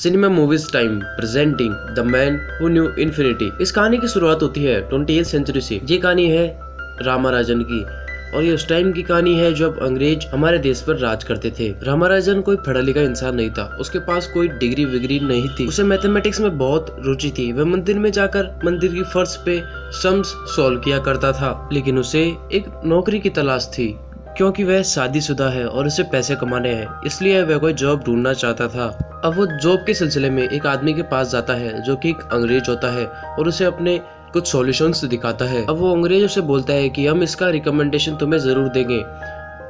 Cinema movies time presenting the man who knew infinity. इस कहानी की शुरुआत होती है 20th सेंचुरी से। ये कहानी है रामाराजन की और ये उस टाइम की कहानी है जब अंग्रेज हमारे देश पर राज करते थे। रामाराजन कोई पढ़ा लिखा इंसान नहीं था, उसके पास कोई डिग्री विग्री नहीं थी। उसे मैथमेटिक्स में बहुत रुचि थी। वह मंदिर में जाकर मंदिर की फर्श पे सम्स सॉल्व किया करता था, लेकिन उसे एक नौकरी की तलाश थी क्योंकि वह शादीशुदा है और उसे पैसे कमाने हैं, इसलिए वह कोई जॉब ढूंढना चाहता था। अब वो जॉब के सिलसिले में एक आदमी के पास जाता है जो कि एक अंग्रेज होता है और उसे अपने कुछ सॉल्यूशंस दिखाता है। अब वो अंग्रेज उसे बोलता है कि हम इसका रिकमेंडेशन तुम्हें जरूर देंगे।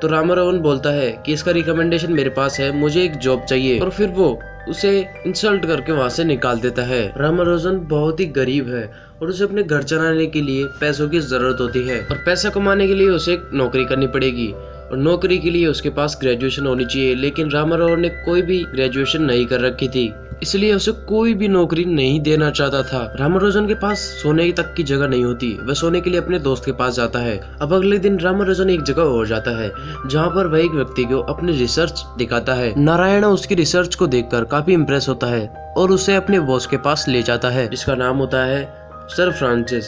तो रामारावन बोलता है कि इसका रिकमेंडेशन मेरे पास है, मुझे एक जॉब चाहिए, और फिर वो उसे इंसल्ट करके वहाँ से निकाल देता है। रामारावन बहुत ही गरीब है और उसे अपने घर चलाने के लिए पैसों की जरूरत होती है और पैसा कमाने के लिए उसे एक नौकरी करनी पड़ेगी और नौकरी के लिए उसके पास ग्रेजुएशन होनी चाहिए। लेकिन रामारावन ने कोई भी ग्रेजुएशन नहीं कर रखी थी, इसलिए उसे कोई भी नौकरी नहीं देना चाहता था। रामारावन के पास सोने तक की जगह नहीं होती, वह सोने के लिए अपने दोस्त के पास जाता है। अब अगले दिन रामारावन एक जगह और जाता है जहाँ पर वह एक व्यक्ति को अपनी रिसर्च दिखाता है। नारायण उसकी रिसर्च को देखकर काफी इम्प्रेस होता है और उसे अपने बॉस के पास ले जाता है जिसका नाम होता है सर फ्रांसिस,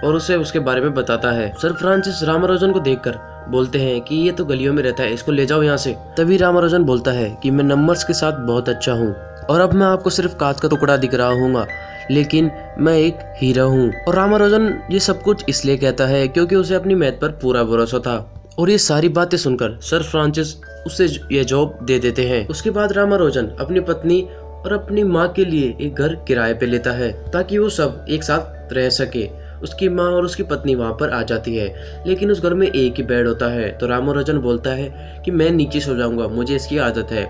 और उसे उसके बारे में बताता है। सर फ्रांसिस रामारावन को देखकर बोलते हैं कि ये तो गलियों में रहता है, इसको ले जाओ यहाँ से। तभी रामारावन बोलता है कि मैं नंबर्स के साथ बहुत अच्छा हूँ और अब मैं आपको सिर्फ कांच का टुकड़ा दिख रहा हूँ, लेकिन मैं एक हीरा हूँ। और रामारावन ये सब कुछ इसलिए कहता है क्योंकि उसे अपनी मैथ पर पूरा भरोसा था। और ये सारी बातें सुनकर सर फ्रांसिस उसे ये जॉब दे देते हैं। उसके बाद रामारावन अपनी पत्नी और अपनी माँ के लिए एक घर किराए पे लेता है ताकि वो सब एक साथ रह सके। उसकी माँ और उसकी पत्नी वहाँ पर आ जाती है, लेकिन उस घर में एक ही बेड होता है। तो रामारावन बोलता है कि मैं नीचे सो जाऊंगा, मुझे इसकी आदत है।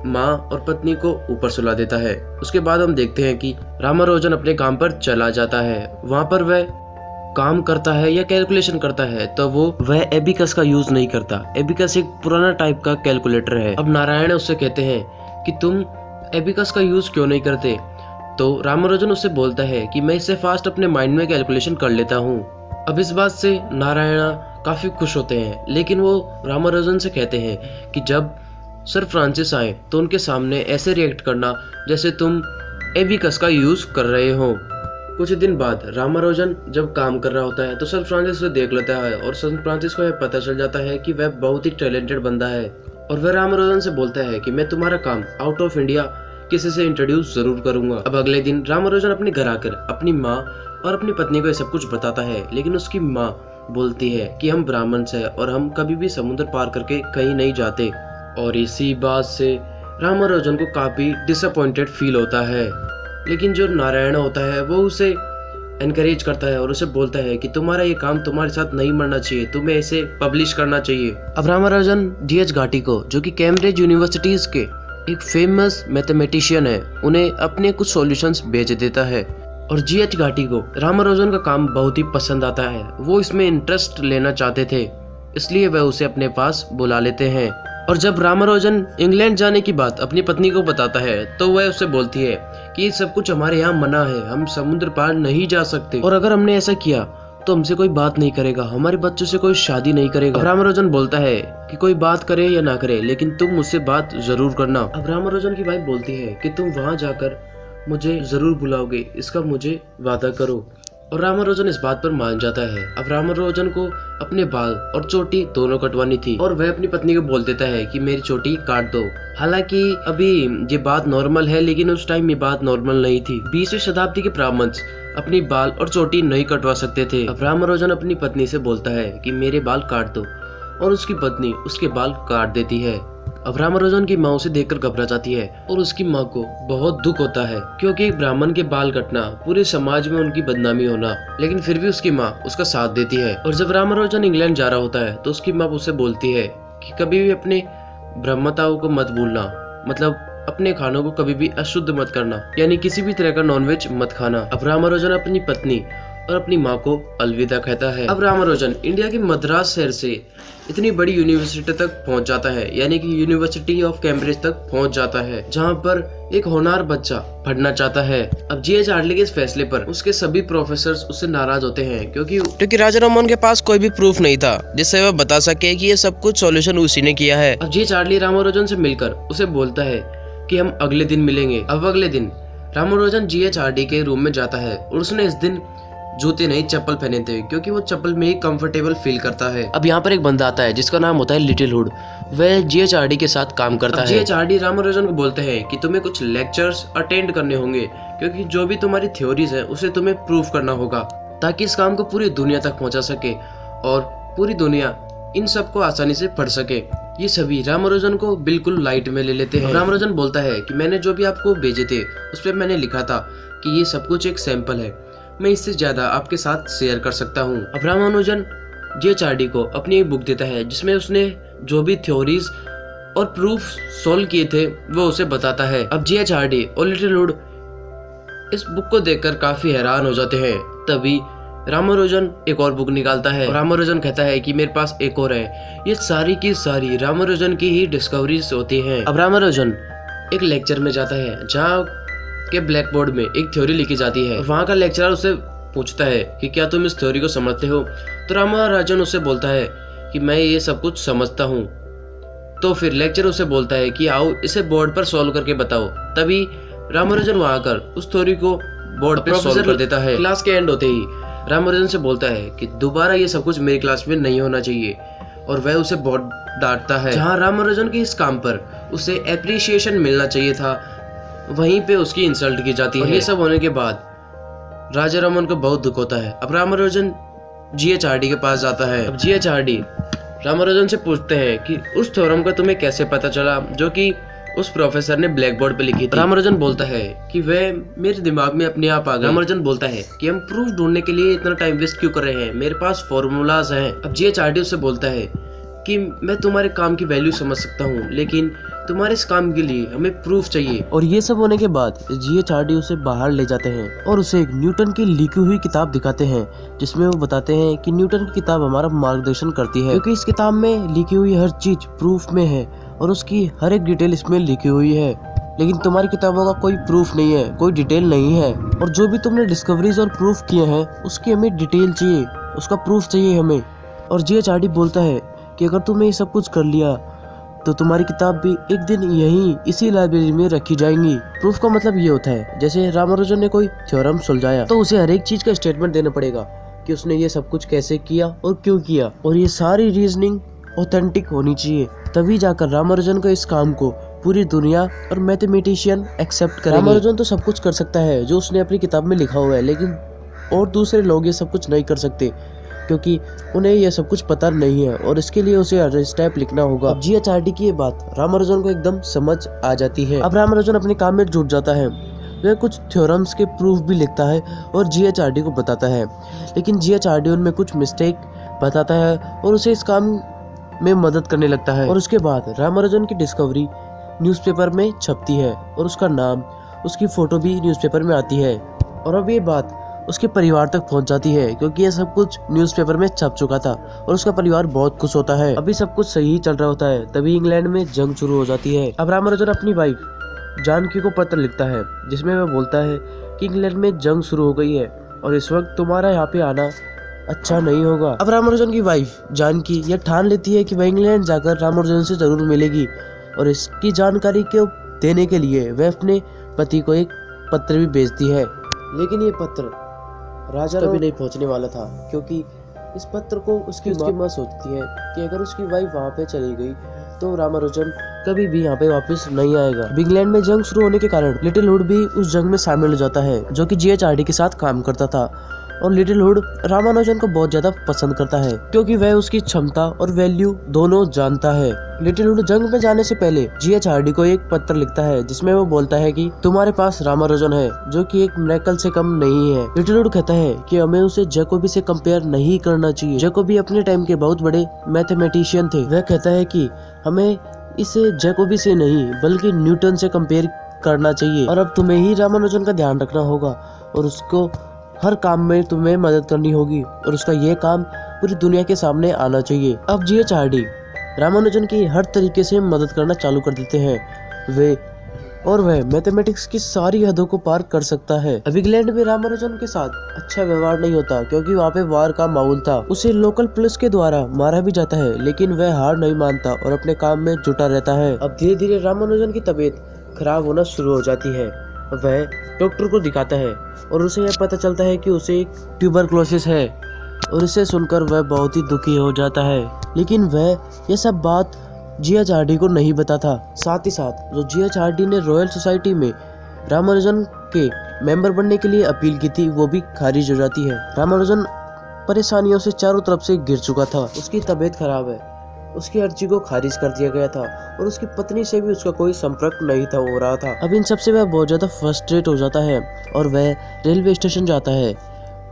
माँ और पत्नी को ऊपर सुला देता है। उसके बाद हम देखते हैं कि रामारावन अपने काम पर चला जाता है। वहाँ पर वह काम करता है या कैलकुलेशन करता है, तो वह एबिकस का यूज नहीं करता। एबिकस एक पुराना टाइप का कैलकुलेटर है। अब नारायण उससे कहते हैं कि तुम एबिकस का यूज क्यों नहीं करते। तो रामारावन उससे बोलता है कि मैं इससे फास्ट अपने माइंड में कैलकुलेशन कर लेता हूँ। अब इस बात से नारायण काफी खुश होते हैं, लेकिन वो रामारावन से कहते हैं कि जब सर फ्रांसिस आए तो उनके सामने ऐसे रिएक्ट करना जैसे तुम एबिकस का यूज कर रहे हो। कुछ दिन बाद रामारावन जब काम कर रहा होता है तो सर फ्रांसिस उसे देख लेता है और सर फ्रांसिस को यह पता चल जाता है कि वह बहुत ही टैलेंटेड बंदा है और वह रामारावन से बोलता है कि मैं तुम्हारा काम आउट ऑफ इंडिया किसी से इंट्रोड्यूस जरूर करूंगा। अब अगले दिन रामारावन अपने घर आकर अपनी माँ और अपनी पत्नी को ये सब कुछ बताता है, लेकिन उसकी माँ बोलती है कि हम ब्राह्मण हैं और हम कभी भी समुद्र पार करके कहीं नहीं जाते। और इसी बात से रामारावन को काफी डिसअपॉइंटेड फील होता है, लेकिन जो नारायण होता है वो उसे एनकरेज करता है और उसे बोलता है कि तुम्हारा ये काम तुम्हारे साथ नहीं मरना चाहिए, तुम्हें इसे पब्लिश करना चाहिए। अब रामारावन जी.एच. घाटी को, जो कि कैम्ब्रिज यूनिवर्सिटीज के एक फेमस मैथमेटिशियन है, उन्हें अपने कुछ सॉल्यूशंस भेज देता है। और जी.एच. घाटी को रामारावन का काम बहुत ही पसंद आता है। वो इसमें इंटरेस्ट लेना चाहते थे, इसलिए वह उसे अपने पास बुला लेते हैं। और जब रामारावन इंग्लैंड जाने की बात अपनी पत्नी को बताता है तो वह उससे बोलती है कि ये सब कुछ हमारे यहाँ मना है, हम समुद्र पार नहीं जा सकते, और अगर हमने ऐसा किया तो हमसे कोई बात नहीं करेगा, हमारे बच्चों से कोई शादी नहीं करेगा। रामारावन बोलता है कि कोई बात करे या ना करे, लेकिन तुम मुझसे बात जरूर करना। अब रामारावन की वाइफ बोलती है कि तुम वहाँ जाकर मुझे जरूर बुलाओगे, इसका मुझे वादा करो। और रामारावन इस बात पर मान जाता है। अब रामारावन को अपने बाल और चोटी दोनों कटवानी थी और वह अपनी पत्नी को बोल देता है कि मेरी चोटी काट दो। हालांकि अभी ये बात नॉर्मल है, लेकिन उस टाइम ये बात नॉर्मल नहीं थी। 20वीं शताब्दी के ब्राह्मण अपनी बाल और चोटी नहीं कटवा सकते थे। अब रामारावन अपनी पत्नी से बोलता है कि मेरे बाल काट दो, और उसकी पत्नी उसके बाल काट देती है। अब रामारावन की माँ उसे देखकर घबरा जाती है और उसकी माँ को बहुत दुख होता है क्योंकि एक ब्राह्मण के बाल कटना पूरे समाज में उनकी बदनामी होना, लेकिन फिर भी उसकी माँ उसका साथ देती है। और जब रामारावन इंग्लैंड जा रहा होता है तो उसकी माँ उसे बोलती है कि कभी भी अपने ब्रह्मताओं को मत भूलना, मतलब अपने खानों को कभी भी अशुद्ध मत करना, यानी किसी भी तरह का नॉनवेज मत खाना। अब रामारावन अपनी पत्नी और अपनी माँ को अलविदा कहता है। अब रामारावन इंडिया के मद्रास शहर से इतनी बड़ी यूनिवर्सिटी तक पहुंच जाता है, यानी कि यूनिवर्सिटी ऑफ कैम्ब्रिज तक पहुंच जाता है, जहां पर एक होनहार बच्चा पढ़ना चाहता है। अब जी.एच. हार्टली के इस फैसले पर उसके सभी प्रोफेसर्स उससे नाराज होते हैं क्योंकि राजा राममोहन के पास कोई भी प्रूफ नहीं था जिससे वह बता सके कि ये सब कुछ सॉल्यूशन उसी ने किया है। अब जी.एच. हार्टली रामारावन से मिलकर उसे बोलता है कि हम अगले दिन मिलेंगे। अब अगले दिन रामानुजन जीएचआरडी के रूम में जाता है और उसने इस दिन जूते नहीं चप्पल पहने थे क्योंकि वो चप्पल में ही कंफर्टेबल फील करता है। अब यहाँ पर एक बंदा आता है जिसका नाम होता है लिटिल हुड। वह जीएचआरडी के साथ काम करता है। जीएचआरडी रामानुजन को बोलते हैं कि तुम्हें कुछ लेक्चर्स अटेंड करने होंगे क्योंकि जो भी तुम्हारी थ्योरीज है उसे तुम्हें प्रूफ करना होगा ताकि इस काम को पूरी दुनिया तक पहुंचा सके और पूरी दुनिया इन सब को आसानी से पढ़ सके। ये सभी रामानुजन को बिल्कुल लाइट में ले लेते हैं। रामानुजन बोलता है कि मैंने जो भी आपको भेजे थे उस पर मैंने लिखा था कि ये सब कुछ एक सैंपल है, मैं इससे ज्यादा आपके साथ शेयर कर सकता हूँ। अब रामानुजन जीएचआरडी को अपनी एक बुक देता है जिसमें उसने जो भी थ्योरीज और प्रूफ सोल्व किए थे वो उसे बताता है। अब जीएचआरडी और लिटिल हुड इस बुक को देखकर काफी हैरान हो जाते हैं। तभी रामानुजन एक और बुक निकालता है। रामानुजन कहता है कि मेरे पास एक और है। ये सारी की सारी रामानुजन की ही डिस्कवरीज होती हैं। अब रामानुजन एक लेक्चर में जाता है जहाँ के ब्लैक बोर्ड में एक थ्योरी लिखी जाती है। वहाँ का लेक्चरर उसे पूछता है कि क्या तुम इस थ्योरी को समझते हो। तो रामानुजन उसे बोलता है कि मैं ये सब कुछ समझता हूँ। तो फिर लेक्चरर उसे बोलता है कि आओ इसे बोर्ड पर सॉल्व करके बताओ। तभी रामानुजन वहाँ आकर उस थ्योरी को बोर्ड पे सॉल्व कर देता है। क्लास के एंड होते ही रामानुजन से बोलता है कि दोबारा ये सब कुछ मेरी क्लास में नहीं होना चाहिए और वह उसे बहुत डांटता है। जहाँ रामानुजन के इस काम पर उसे एप्रिसिएशन मिलना चाहिए था वहीं पे उसकी इंसल्ट की जाती है। ये सब होने के बाद राजा रमन को बहुत दुख होता है। अब रामानुजन जीएचआरडी के पास जाता है। अब जीएचआरडी रामानुजन से पूछते हैं कि उस थ्योरम का तुम्हें कैसे पता चला जो कि उस प्रोफेसर ने ब्लैक बोर्ड पे लिखी थी। रामानुजन बोलता है कि वह मेरे दिमाग में अपने आप आ गया। रामानुजन बोलता है कि हम प्रूफ ढूंढने के लिए इतना टाइम वेस्ट क्यों कर रहे हैं, मेरे पास फॉर्मूलाज हैं। अब जीएचआरडी उससे बोलता है कि मैं तुम्हारे काम की वैल्यू समझ सकता हूँ लेकिन तुम्हारे इस काम के लिए हमें प्रूफ चाहिए। और ये सब होने के बाद जीएचआरडी उसे बाहर ले जाते हैं और उसे एक न्यूटन की लिखी हुई किताब दिखाते हैं जिसमें वो बताते हैं कि न्यूटन की किताब हमारा मार्गदर्शन करती है क्योंकि इस किताब में लिखी हुई हर चीज प्रूफ में है और उसकी हर एक डिटेल इसमें लिखी हुई है। लेकिन तुम्हारी किताबों का कोई प्रूफ नहीं है, कोई डिटेल नहीं है और जो भी तुमने डिस्कवरीज और प्रूफ किए हैं उसकी हमें डिटेल चाहिए, उसका प्रूफ चाहिए हमें। और जीएचआरडी बोलता है कि अगर तुमने ये सब कुछ कर लिया तो तुम्हारी किताब भी एक दिन यहीं इसी लाइब्रेरी में रखी जाएंगी। प्रूफ का मतलब ये होता है जैसे रामानुजन ने कोई थ्योरम सुलझाया तो उसे हर एक चीज का स्टेटमेंट देना पड़ेगा कि उसने ये सब कुछ कैसे किया और क्यों किया और ये सारी रीजनिंग ऑथेंटिक होनी चाहिए, तभी जाकर रामानुजन को इस काम को पूरी दुनिया और मैथमेटिशियन एक्सेप्ट करेंगे। रामानुजन तो सब कुछ कर सकता है जो उसने अपनी किताब में लिखा हुआ है लेकिन और दूसरे लोग ये सब कुछ नहीं कर सकते क्योंकि उन्हें यह सब कुछ पता नहीं है और इसके लिए उसे हर स्टेप लिखना होगा। अब जीएचआरडी की ये बात रामानुजन को एकदम समझ आ जाती है। अब रामानुजन अपने काम में जुट जाता है। वह कुछ थ्योरम्स के प्रूफ भी लिखता है और जीएचआरडी को बताता है लेकिन जीएचआरडी उनमें कुछ मिस्टेक बताता है और उसे इस काम में मदद करने लगता है। और उसके बाद रामानुजन की डिस्कवरी न्यूज़पेपर में छपती है और उसका नाम, उसकी फोटो भी न्यूज़पेपर में आती है। और अब ये बात उसके परिवार तक पहुंच जाती है क्योंकि ये सब कुछ न्यूज़पेपर में छप चुका था और उसका परिवार बहुत खुश होता है। अभी सब कुछ सही चल रहा होता है तभी इंग्लैंड में जंग शुरू हो जाती है। अब रामानुजन अपनी वाइफ जानकी को पत्र लिखता है जिसमें वह बोलता है कि इंग्लैंड में जंग शुरू हो गई है और इस वक्त तुम्हारा यहाँ पे आना अच्छा नहीं होगा। अब रामानुजन की वाइफ जानकी यह ठान लेती है कि वह इंग्लैंड जाकर रामानुजन से जरूर मिलेगी और इसकी जानकारी को देने के लिए वह अपने पति को एक पत्र भी भेजती है। लेकिन ये पत्र राजा कभी नहीं पहुंचने वाला था क्योंकि इस पत्र को उसकी माँ सोचती है कि अगर उसकी वाइफ वहाँ पे चली गई तो रामानुजन कभी भी यहाँ पे वापस नहीं आएगा। इंग्लैंड में जंग शुरू होने के कारण लिटिल हुड भी उस जंग में शामिल हो जाता है जो कि जीएचआरडी के साथ काम करता था और लिटिल हुड रामानुजन को बहुत ज्यादा पसंद करता है क्योंकि वह उसकी क्षमता और वैल्यू दोनों जानता है। लिटिल हुड जंग में जाने से पहले जीएचआरडी को एक पत्र लिखता है जिसमें वो बोलता है कि तुम्हारे पास रामानुजन है जो कि एक मिरेकल से कम नहीं है। लिटिल हुड कहता है कि हमें उसे जैकोबी से कंपेयर नहीं करना चाहिए। जैकोबी अपने टाइम के बहुत बड़े मैथमेटिशियन थे। वह कहता है कि हमें इसे जैकोबी से नहीं बल्कि न्यूटन से कंपेयर करना चाहिए और अब तुम्हें ही रामानुजन का ध्यान रखना होगा और उसको हर काम में तुम्हें मदद करनी होगी और उसका यह काम पूरी दुनिया के सामने आना चाहिए। अब जीएचआरडी रामानुजन की हर तरीके से मदद करना चालू कर देते हैं वह मैथमेटिक्स की सारी हदों को पार कर सकता है। अब इंग्लैंड में रामानुजन के साथ अच्छा व्यवहार नहीं होता क्योंकि वहाँ पे वार का माहौल था। उसे लोकल पुलिस के द्वारा मारा भी जाता है लेकिन वह हार नहीं मानता और अपने काम में जुटा रहता है। अब धीरे धीरे रामानुजन की तबीयत खराब होना शुरू हो जाती है। वह डॉक्टर को दिखाता है और उसे यह पता चलता है कि उसे एक ट्यूबरक्लोसिस है और इसे सुनकर वह बहुत ही दुखी हो जाता है। लेकिन वह यह सब बात जी.एच. हार्डी को नहीं बताता। साथ ही साथ जो जी.एच. हार्डी ने रॉयल सोसाइटी में रामानुजन के मेंबर बनने के लिए अपील की थी वो भी खारिज हो जाती है। रामानुजन परेशानियों से चारों तरफ से घिर चुका था। उसकी तबीयत खराब है, उसकी अर्जी को खारिज कर दिया गया था और उसकी पत्नी से भी उसका कोई संपर्क नहीं था हो रहा था। अब इन सबसे वह बहुत ज्यादा फ्रस्ट्रेट हो जाता है और वह रेलवे स्टेशन जाता है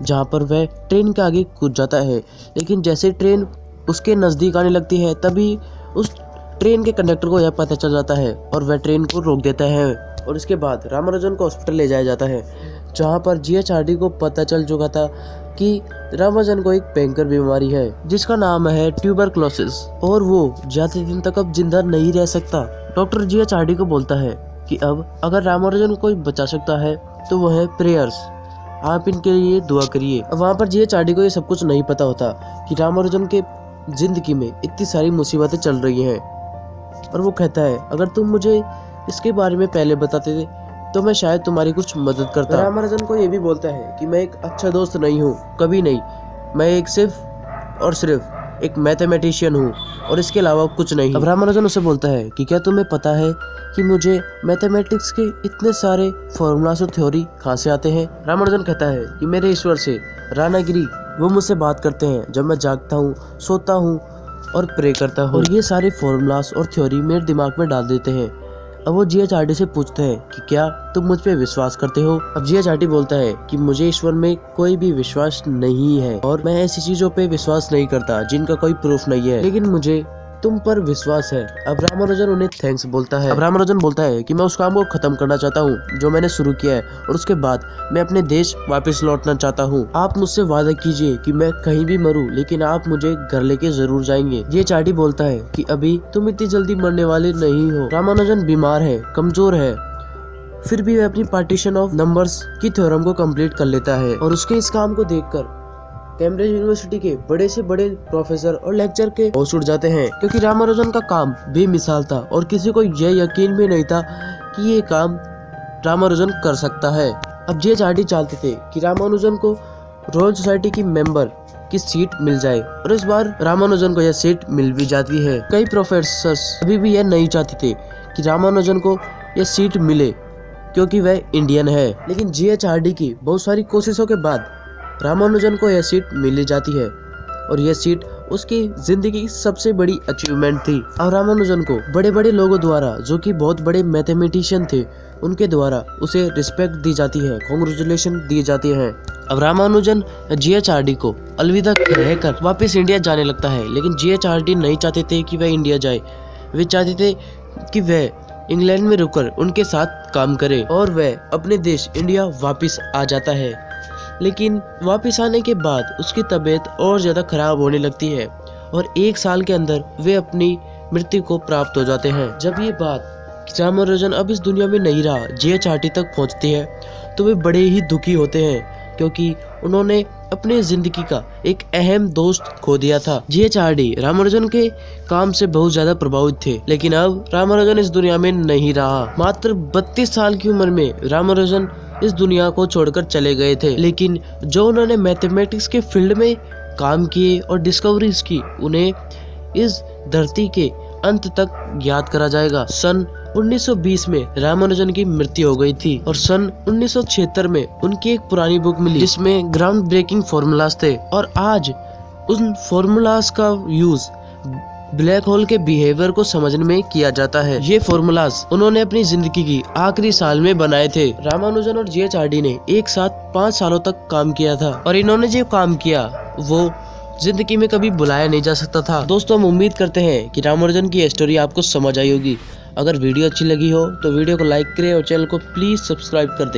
जहाँ पर वह ट्रेन के आगे कूद जाता है। लेकिन जैसे ट्रेन उसके नजदीक आने लगती है तभी उस ट्रेन के कंडक्टर को यह पता चल जाता है और वह ट्रेन को रोक देता है और इसके बाद रामानुजन को हॉस्पिटल ले जाया जाता है जहाँ पर जी.एच. हार्डी को पता चल चुका था कि रामानुजन को एक भयंकर बीमारी है जिसका नाम है ट्यूबरक्लोसिस और वो ज्यादा दिन तक अब जिंदा नहीं रह सकता। Doctor G H. हार्डी को बोलता है कि अब अगर रामानुजन को कोई बचा सकता है तो वो है प्रेयर्स, आप इनके लिए दुआ करिए। वहाँ पर जी.एच. हार्डी को ये सब कुछ नहीं पता होता कि रामानुजन के जिंदगी में इतनी सारी मुसीबतें चल रही हैं और वो कहता है अगर तुम मुझे इसके बारे में पहले बताते थे तो मैं शायद तुम्हारी कुछ मदद करता। रामानुजन को ये भी बोलता है कि मैं एक अच्छा दोस्त नहीं हूँ, कभी नहीं, मैं एक सिर्फ और सिर्फ एक मैथमेटिशियन हूँ और इसके अलावा कुछ नहीं। अब रामानुजन उसे बोलता है कि क्या तुम्हें पता है कि मुझे मैथमेटिक्स के इतने सारे फॉर्मूलास और थ्योरी कहाँ से आते हैं। रामानुजन कहता है कि मेरे ईश्वर से, रानागिरी, वो मुझसे बात करते हैं जब मैं जागता हूँ, सोता हूँ और प्रे करता हूँ और ये सारे फॉर्मूलास और थ्योरी मेरे दिमाग में डाल देते हैं। अब वो जी.एच. हार्डी से पूछते हैं कि क्या तुम मुझ पे विश्वास करते हो। अब जी.एच. हार्डी बोलता है कि मुझे ईश्वर में कोई भी विश्वास नहीं है और मैं ऐसी चीजों पे विश्वास नहीं करता जिनका कोई प्रूफ नहीं है, लेकिन मुझे तुम पर विश्वास है। अब रामानुजन उन्हें थैंक्स बोलता है। अब रामानुजन बोलता है कि मैं उस काम को खत्म करना चाहता हूँ जो मैंने शुरू किया है और उसके बाद मैं अपने देश वापस लौटना चाहता हूँ। आप मुझसे वादा कीजिए कि मैं कहीं भी मरूं लेकिन आप मुझे घर लेके जरूर जाएंगे। ये चार्डी बोलता है कि अभी तुम इतनी जल्दी मरने वाले नहीं हो। रामानुजन बीमार है, कमजोर है, फिर भी वह अपनी पार्टीशन ऑफ नंबर्स की थ्योरम को कंप्लीट कर लेता है और उसके इस काम को देखकर कैम्ब्रिज यूनिवर्सिटी के बड़े से बड़े प्रोफेसर और लेक्चर के होश उड़ जाते हैं क्योंकि रामानुजन का काम बेमिसाल था और किसी को यह यकीन भी नहीं था कि ये काम रामानुजन कर सकता है। अब जी.एच. हार्डी चाहते थे कि रामानुजन को रॉयल सोसाइटी की मेंबर की सीट मिल जाए और इस बार रामानुजन को यह सीट मिल भी जाती है। कई प्रोफेसर्स अभी भी यह नहीं चाहते थे कि रामानुजन को यह सीट मिले क्योंकि वह इंडियन है, लेकिन जी.एच. हार्डी की बहुत सारी कोशिशों के बाद रामानुजन को यह सीट मिल जाती है और यह सीट उसकी जिंदगी की सबसे बड़ी अचीवमेंट थी। और रामानुजन को बड़े बड़े लोगों द्वारा, जो कि बहुत बड़े मैथमेटिशियन थे, उनके द्वारा उसे रिस्पेक्ट दी जाती है, कांग्रेचुलेशन दी जाती है। अब रामानुजन जी.एच. हार्डी को अलविदा कहकर वापस इंडिया जाने लगता है, लेकिन जी.एच. हार्डी नहीं चाहते थे कि वह इंडिया जाए। वे चाहते थे कि वह इंग्लैंड में रुककर उनके साथ काम करे और वह अपने देश इंडिया वापस आ जाता है। लेकिन वापस आने के बाद उसकी तबीयत और ज्यादा खराब होने लगती है और 1 साल के अंदर वे अपनी मृत्यु को प्राप्त हो जाते हैं। जब ये बात रामानुजन अब इस दुनिया में नहीं रहा जी.एच. हार्डी तक पहुंचती है तो वे बड़े ही दुखी होते हैं क्योंकि उन्होंने अपने जिंदगी का एक अहम दोस्त खो दिया था। जी.एच. हार्डी रामानुजन के काम से बहुत ज्यादा प्रभावित थे, लेकिन अब रामानुजन इस दुनिया में नहीं रहा। मात्र 32 साल की उम्र में रामानुजन इस दुनिया को छोड़कर चले गए थे, लेकिन जो उन्होंने मैथमेटिक्स के फील्ड में काम किए और डिस्कवरीज की, उन्हें इस धरती के अंत तक याद करा जाएगा। सन 1920 में रामानुजन की मृत्यु हो गई थी और सन 1976 में उनकी एक पुरानी बुक मिली जिसमें ग्राउंड ब्रेकिंग फॉर्मूलाज थे और आज उन फॉर्मूलाज का यूज ब्लैक होल के बिहेवियर को समझने में किया जाता है। ये फॉर्मूलाज उन्होंने अपनी जिंदगी की आखिरी साल में बनाए थे। रामानुजन और जी.एच. हार्डी ने एक साथ 5 सालों तक काम किया था और इन्होंने जो काम किया वो जिंदगी में कभी भुलाया नहीं जा सकता था। दोस्तों, हम उम्मीद करते हैं कि रामानुजन की स्टोरी आपको समझ आई होगी। अगर वीडियो अच्छी लगी हो तो वीडियो को लाइक करें और चैनल को प्लीज सब्सक्राइब कर दें।